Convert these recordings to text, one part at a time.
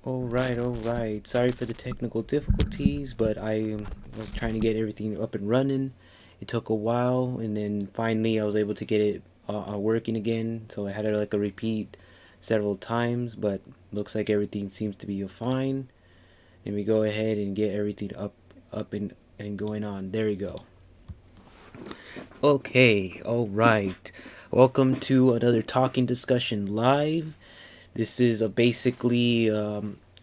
All right. Sorry for the technical difficulties, but I was trying to get everything up and running. It took a while, and then finally I was able to get it working again. So I had to like a repeat several times, but looks like everything seems to be fine. And we go ahead and get everything up and going on. There we go. Okay, all right. Welcome to another talking discussion live. This is basically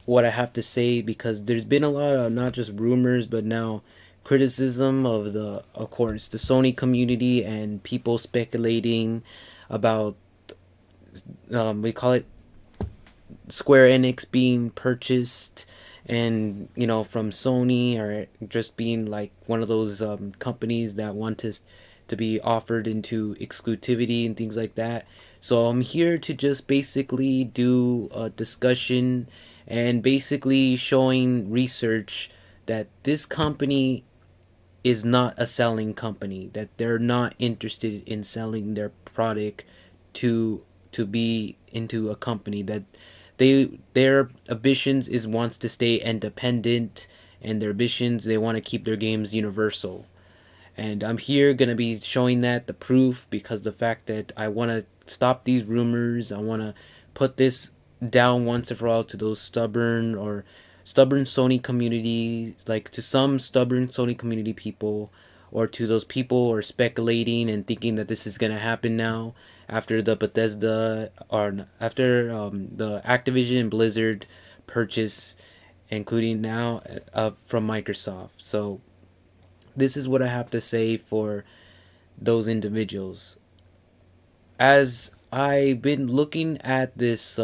what I have to say because there's been a lot of not just rumors but now criticism of of course, the Sony community and people speculating about we call it Square Enix being purchased, and from Sony, or just being like one of those companies that want to be offered into exclusivity and things like that. So I'm here to just basically do a discussion and basically showing research that this company is not a selling company, that they're not interested in selling their product to be into a company, that their ambitions is wants to stay independent, and their ambitions, they want to keep their games universal. And I'm here gonna be showing that the proof, because the fact that I want to stop these rumors, I want to put this down once and for all to those stubborn Sony community, like to some stubborn Sony community people, or to those people who are speculating and thinking that this is gonna happen now after the Bethesda, or after the Activision and Blizzard purchase, including now from Microsoft. So this is what I have to say for those individuals. As I've been looking at this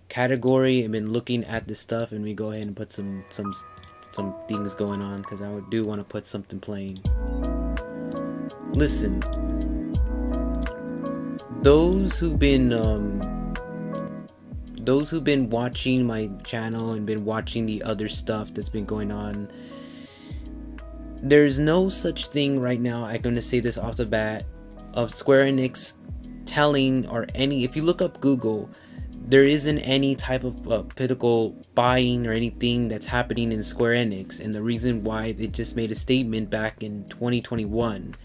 category, I've been looking at this stuff, and we go ahead and put some things going on, because I do want to put something playing. Listen, those who've been watching my channel and been watching the other stuff that's been going on, there's no such thing right now, I'm going to say this off the bat, of Square Enix telling, or any, if you look up Google, there isn't any type of political buying or anything that's happening in Square Enix. And the reason why, they just made a statement back in 2021.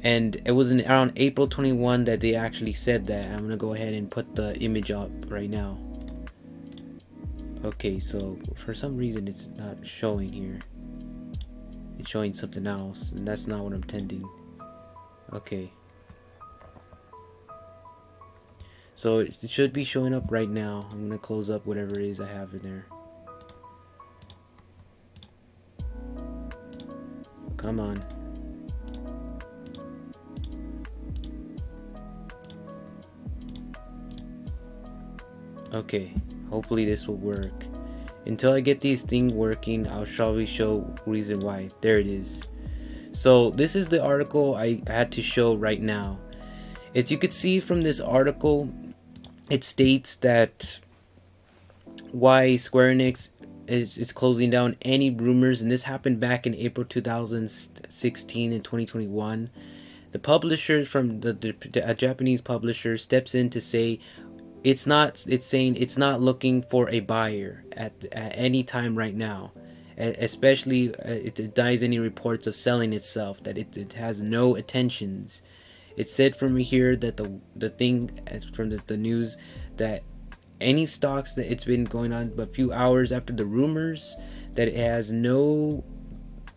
And it was around April 21 that they actually said that. I'm going to go ahead and put the image up right now. Okay, so for some reason it's not showing here. It's showing something else, and that's not what I'm intending. Okay. So it should be showing up right now. I'm gonna close up whatever it is I have in there. Come on. Okay, hopefully this will work. Until I get these things working, I'll probably show reason why. There it is. So this is the article I had to show right now. As you could see from this article, it states that why Square Enix is closing down any rumors, and this happened back in April 2016 and 2021. The publisher from the Japanese publisher steps in to say it's saying it's not looking for a buyer at any time right now, especially it denies any reports of selling itself, that it has no intentions. It said from here that the thing from the news, that any stocks that it's been going on but a few hours after the rumors, that it has no,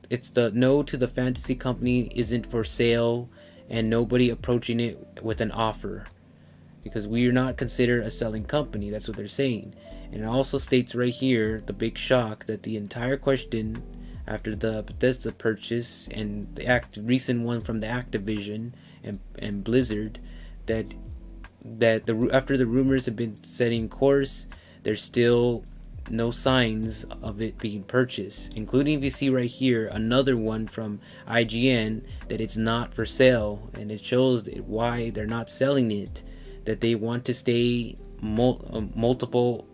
it's the no to the fantasy company isn't for sale, and nobody approaching it with an offer, because we are not considered a selling company. That's what they're saying. And it also states right here, the big shock, that the entire question after the Bethesda purchase and the recent one from the Activision and Blizzard, that after the rumors have been setting course, there's still no signs of it being purchased, including, if you see right here, another one from IGN, that it's not for sale, and it shows why they're not selling it, that they want to stay multiple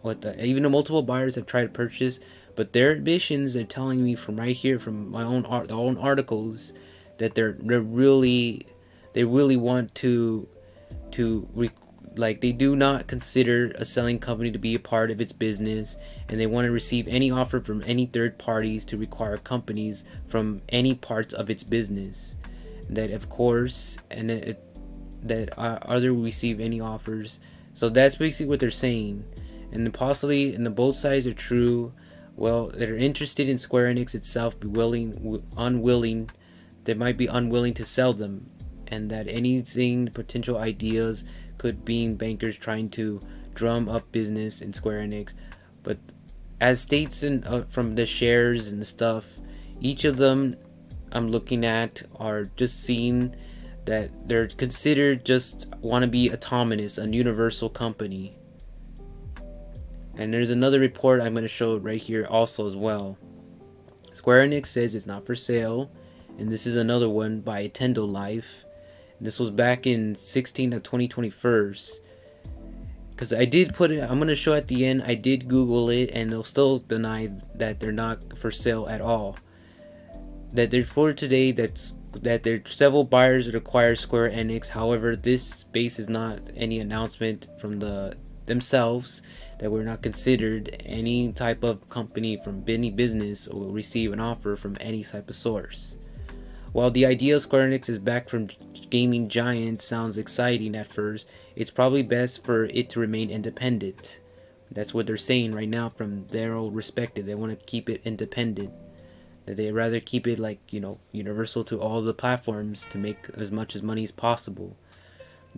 even though multiple buyers have tried to purchase, but their ambitions, they're telling me from right here, from my own articles, that they really want to like they do not consider a selling company to be a part of its business, and they want to receive any offer from any third parties to require companies from any parts of its business. That of course, and that other receive any offers. So that's basically what they're saying, and then possibly, and the both sides are true. Well, they're interested in Square Enix itself, unwilling. They might be unwilling to sell them, and that anything potential ideas could be bankers trying to drum up business in Square Enix. But as states from the shares and stuff, each of them I'm looking at are just seeing that they're considered just want to be autonomous, a universal company. And there's another report I'm going to show right here also as well. Square Enix says it's not for sale, and this is another one by Nintendo Life. This was back in 16th of 2021. Because I did put it, I'm going to show at the end, I did Google it, and they'll still deny that they're not for sale at all. That they reported today that there are several buyers that acquire Square Enix. However, this space is not any announcement from themselves that we're not considered any type of company from any business or will receive an offer from any type of source. While the idea of Square Enix is back from gaming giant sounds exciting at first, it's probably best for it to remain independent. That's what they're saying right now from their own perspective. They want to keep it independent. That they'd rather keep it universal to all the platforms to make as much as money as possible.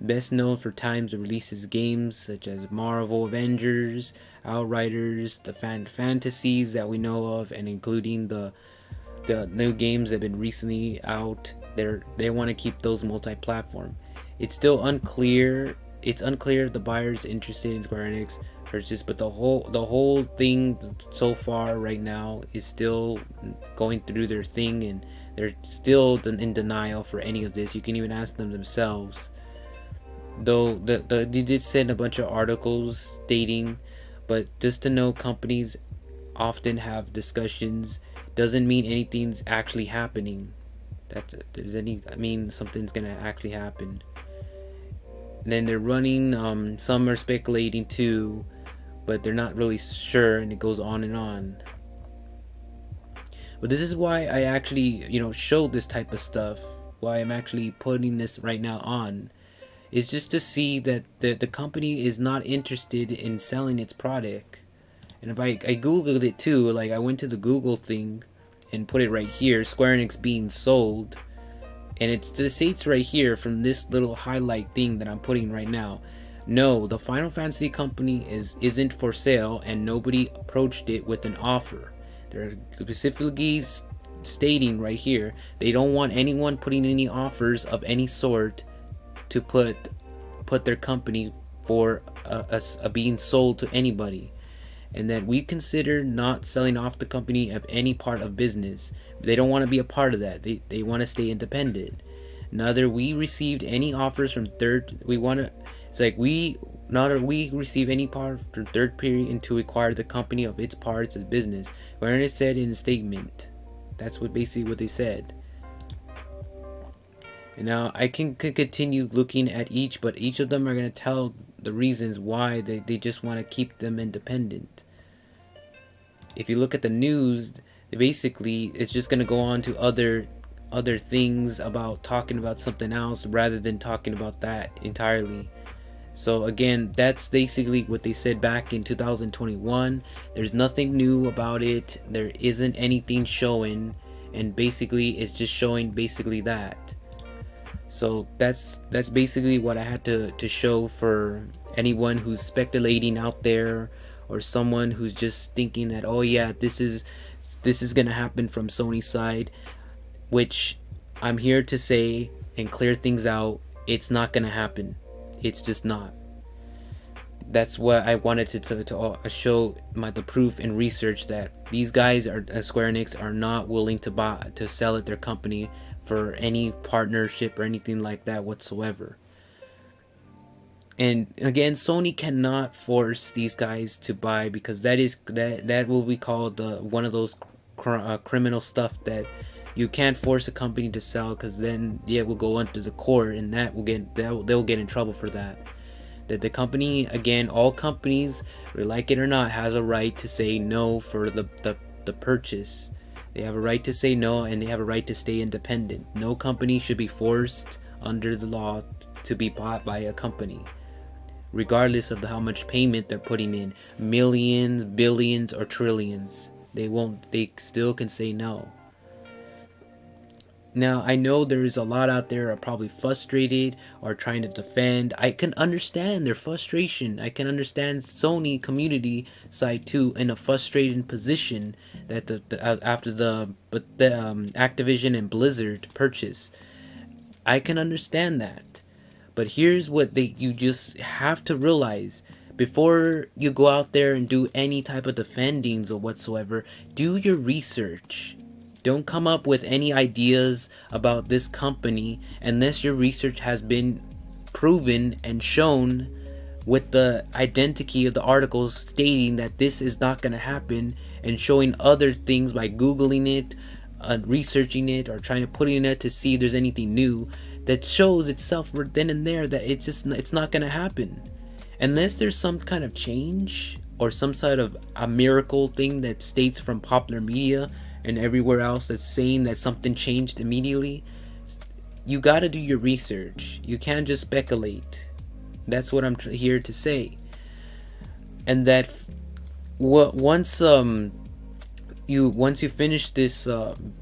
Best known for times it releases games such as Marvel Avengers, Outriders, the fantasies that we know of, and including the new games that have been recently out. They want to keep those multi-platform. It's still unclear. It's unclear if the buyers interested in Square Enix or just, but the whole thing so far right now is still going through their thing, and they're still in denial for any of this. You can even ask them themselves. Though they did send a bunch of articles stating, but just to know companies often have discussions doesn't mean anything's actually happening. Something's gonna actually happen. And then they're running. Some are speculating too, but they're not really sure, and it goes on and on. But this is why I actually, show this type of stuff. Why I'm actually putting this right now on. Is just to see that the company is not interested in selling its product. And if I googled it too, like I went to the Google thing and put it right here, Square Enix being sold, and it states right here from this little highlight thing that I'm putting right now, no, the Final Fantasy company isn't for sale, and nobody approached it with an offer. They're specifically stating right here they don't want anyone putting any offers of any sort to put their company for a being sold to anybody, and that we consider not selling off the company of any part of business. They don't want to be a part of that. They want to stay independent. Neither we received any offers from we receive any part from third party to acquire the company of its parts of business, wherein it said in the statement. That's basically what they said. And now I can continue looking at each, but each of them are going to tell the reasons why they just want to keep them independent. If you look at the news, basically it's just going to go on to other things about talking about something else rather than talking about that entirely. So again, that's basically what they said back in 2021. There's nothing new about it. There isn't anything showing, and basically it's just showing basically that. So that's basically what I had to show for anyone who's speculating out there, or someone who's just thinking that, oh yeah, this is gonna happen from Sony's side, which I'm here to say and clear things out. It's not gonna happen. It's just not. That's what I wanted to show the proof and research that these guys Square Enix are not willing to sell it their company for any partnership or anything like that whatsoever. And again, Sony cannot force these guys to buy, because that will be called one of those criminal stuff that you can't force a company to sell, because then it will go under the court, and they'll get in trouble for that. that the company, again, all companies, like it or not, has a right to say no for the purchase. They have a right to say no, and they have a right to stay independent. No company should be forced under the law to be bought by a company, regardless of how much payment they're putting in, millions, billions, or trillions. They still can say no. Now, I know there's a lot out there are probably frustrated or trying to defend. I can understand their frustration. I can understand Sony community side too, in a frustrated position that after the Activision and Blizzard purchase. I can understand that. But here's what you just have to realize: before you go out there and do any type of defendings or whatsoever, do your research. Don't come up with any ideas about this company unless your research has been proven and shown with the identity of the articles stating that this is not going to happen, and showing other things by Googling it, researching it, or trying to put in it to see if there's anything new that shows itself then and there that it's not going to happen. Unless there's some kind of change or some sort of a miracle thing that states from popular media and everywhere else that's saying that something changed immediately, you got to do your research. You can't just speculate. That's what I'm here to say. And that once you finish this,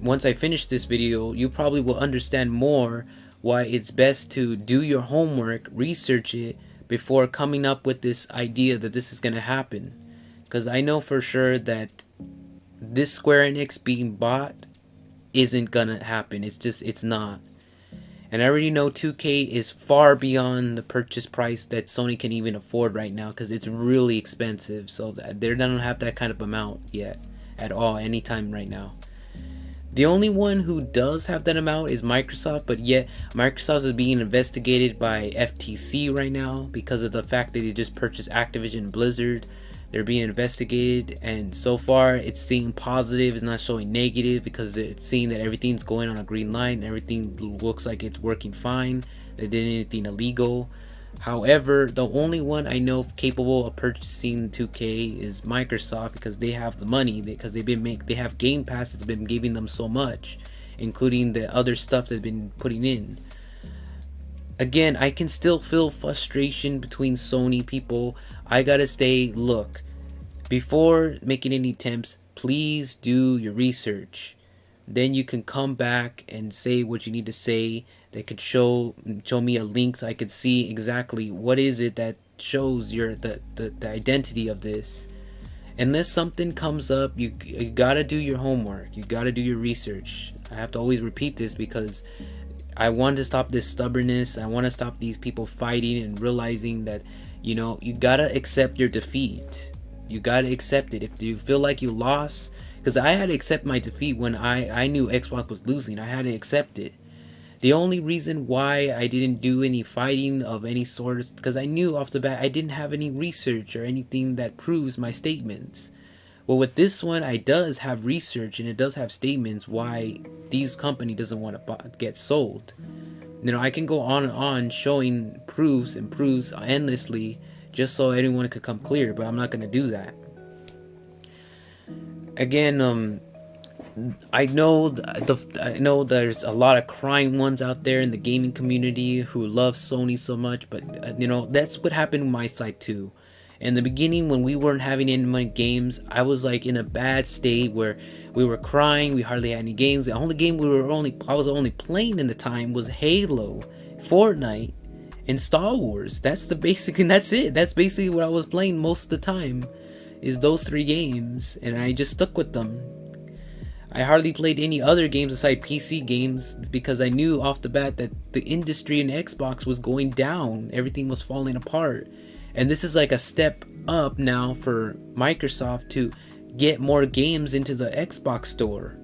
once I finish this video, you probably will understand more why it's best to do your homework, research it before coming up with this idea that this is going to happen. Because I know for sure that this Square Enix being bought isn't going to happen. It's not. And I already know 2K is far beyond the purchase price that Sony can even afford right now, because it's really expensive. So they don't have that kind of amount yet at all, anytime right now. The only one who does have that amount is Microsoft, but yet Microsoft is being investigated by FTC right now because of the fact that they just purchased Activision Blizzard. They're being investigated, and so far it's seeing positive, it's not showing negative, because it's seeing that everything's going on a green line and everything looks like it's working fine. They did anything illegal. However, the only one I know capable of purchasing 2K is Microsoft, because they have the money, because they have Game Pass that's been giving them so much, including the other stuff they've been putting in. Again, I can still feel frustration between Sony people. I gotta say, look, before making any attempts, please do your research. Then you can come back and say what you need to say. They could show me a link so I could see exactly what is it that shows the identity of this. Unless something comes up, you gotta do your homework. You gotta do your research. I have to always repeat this because I want to stop this stubbornness. I want to stop these people fighting and realizing that, you gotta accept your defeat. You gotta accept it. If you feel like you lost, because I had to accept my defeat when I knew Xbox was losing. I had to accept it. The only reason why I didn't do any fighting of any sort is because I knew off the bat I didn't have any research or anything that proves my statements. Well, with this one, I does have research, and it does have statements why these company doesn't want to get sold. I can go on and on showing proofs and proofs endlessly just so anyone could come clear, but I'm not going to do that. Again, I know there's a lot of crying ones out there in the gaming community who love Sony so much, but that's what happened on my side too. In the beginning, when we weren't having any money games, I was like in a bad state where we were crying. We hardly had any games. The only game I was only playing in the time was Halo, Fortnite, and Star Wars. That's it. That's basically what I was playing most of the time, is those 3 games, and I just stuck with them. I hardly played any other games aside PC games because I knew off the bat that the industry in Xbox was going down. Everything was falling apart. And this is like a step up now for Microsoft to get more games into the Xbox store.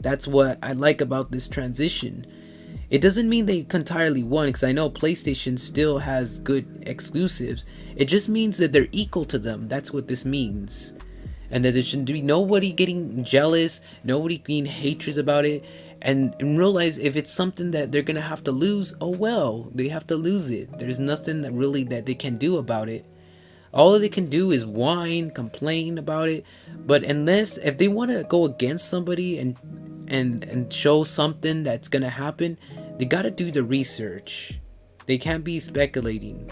That's what I like about this transition. It doesn't mean they entirely won, because I know PlayStation still has good exclusives. It just means that they're equal to them. That's what this means. And that there shouldn't be nobody getting jealous, nobody being hatred about it. and realize if it's something that they're gonna have to lose, oh well, they have to lose it. There's nothing that really that they can do about it. All they can do is whine, complain about it. But unless if they want to go against somebody and show something that's gonna happen, they gotta do the research. They can't be speculating.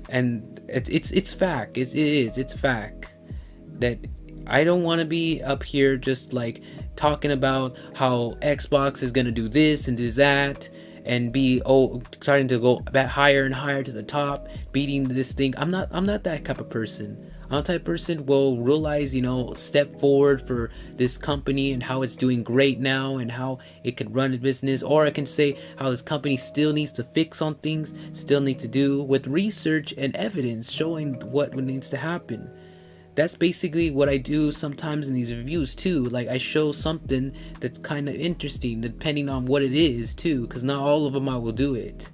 And it's fact. It's fact that I don't want to be up here just like talking about how Xbox is gonna do this and do that, and be starting to go back higher and higher to the top, beating this thing. I'm not that type of person. I'm the type of person will realize, step forward for this company and how it's doing great now and how it could run a business, or I can say how this company still needs to fix on things, still needs to do with research and evidence showing what needs to happen. That's basically what I do sometimes in these reviews too. Like I show something that's kind of interesting depending on what it is too, because not all of them I will do it.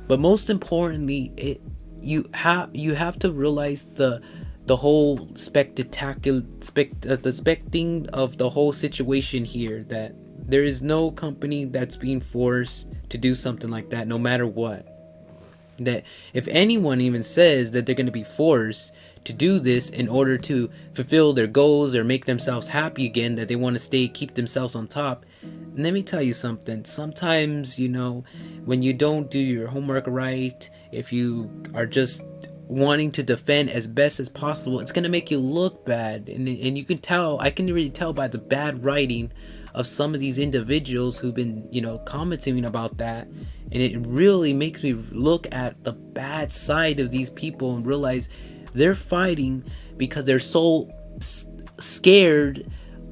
But most importantly, you have to realize the whole spectacular the specting of the whole situation here, that there is no company that's being forced to do something like that, no matter what. That if anyone even says that they're going to be forced to do this in order to fulfill their goals or make themselves happy again, that they want to keep themselves on top, let me tell you something. Sometimes, when you don't do your homework right, if you are just wanting to defend as best as possible, it's going to make you look bad. And you can tell, I can really tell by the bad writing of some of these individuals who've been, commenting about that. And it really makes me look at the bad side of these people and realize they're fighting because they're so scared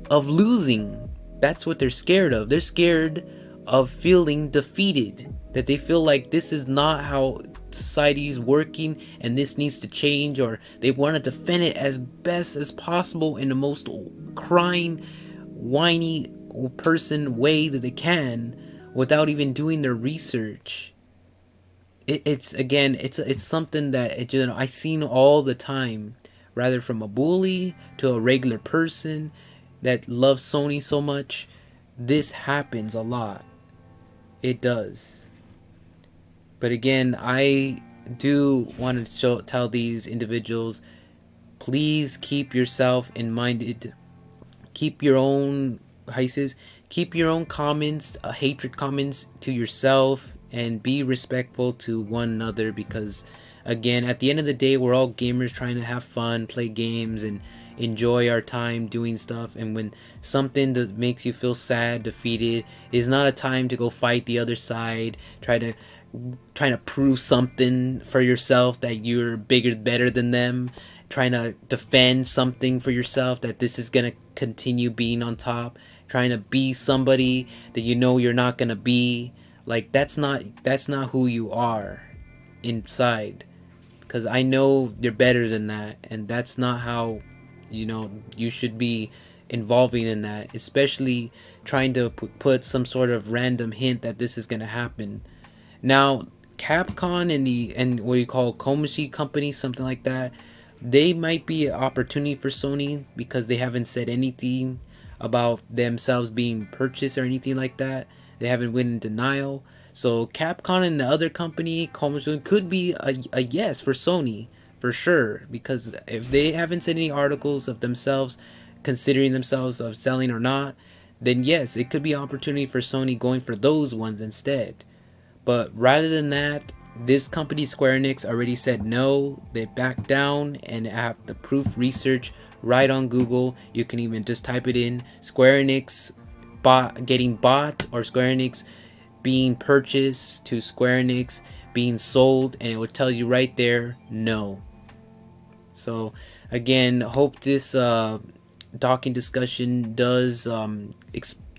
of losing. That's what they're scared of. They're scared of feeling defeated. That they feel like this is not how society is working and this needs to change, or they want to defend it as best as possible in the most crying, whiny person way that they can, without even doing their research. It's something that I seen all the time, rather from a bully to a regular person that loves Sony so much. This happens a lot. It does. But again, I do want to tell these individuals, please keep yourself in mind. Keep your own keep your own comments, hatred comments, to yourself, and be respectful to one another, because again, at the end of the day, we're all gamers trying to have fun, play games, and enjoy our time doing stuff. And when something that makes you feel sad, defeated, is not a time to go fight the other side, trying to prove something for yourself, that you're better than them, trying to defend something for yourself, that this is gonna continue being on top, trying to be somebody that you're not gonna be. Like that's not who you are inside, because I know you're better than that, and that's not how you should be involving in that, especially trying to put some sort of random hint that this is gonna happen. Now Capcom and what you call Komichi company, something like that, they might be an opportunity for Sony, because they haven't said anything about themselves being purchased or anything like that. They haven't went in denial. So Capcom and the other company, Komichi, could be a yes for Sony for sure, because if they haven't said any articles of themselves considering themselves of selling or not, then yes, it could be an opportunity for Sony going for those ones instead. But rather than that, this company, Square Enix, already said no. They backed down, and have the proof research right on Google. You can even just type it in: Square Enix getting bought, or Square Enix being purchased to Square Enix being sold, and it will tell you right there, no. So again, hope this talking discussion does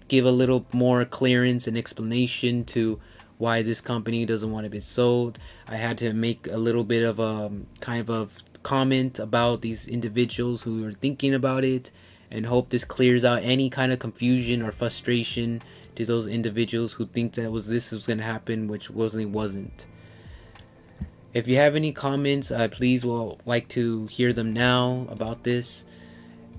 give a little more clearance and explanation to why this company doesn't want to be sold. I had to make a little bit of a kind of comment about these individuals who are thinking about it, and hope this clears out any kind of confusion or frustration to those individuals who think that this was going to happen, which wasn't. If you have any comments, please will like to hear them now about this.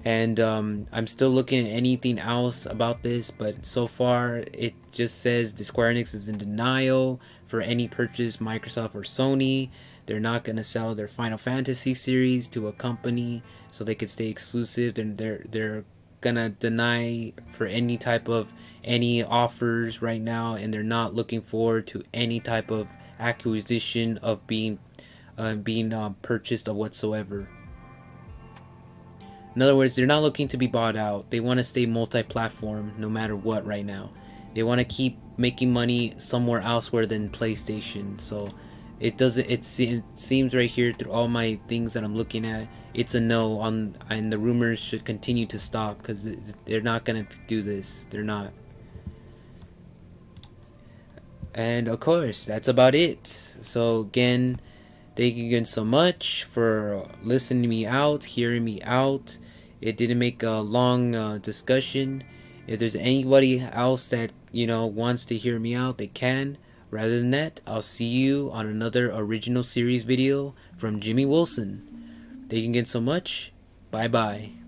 And I'm still looking at anything else about this, but so far it just says the Square Enix is in denial for any purchase, Microsoft or Sony. They're not gonna sell their Final Fantasy series to a company so they could stay exclusive. And they're gonna deny for any type of any offers right now, and they're not looking forward to any type of acquisition of being purchased or whatsoever. In other words, they're not looking to be bought out. They want to stay multi-platform no matter what right now. They want to keep making money somewhere elsewhere than PlayStation. So it doesn't. It seems right here through all my things that I'm looking at, it's a no on, and the rumors should continue to stop because they're not gonna do this. They're not. And of course, that's about it. So again, thank you again so much for listening to me out, hearing me out. It didn't make a long discussion. If there's anybody else that wants to hear me out, they can. Rather than that, I'll see you on another original series video from Jimmy Wilson. Thank you again so much. Bye bye.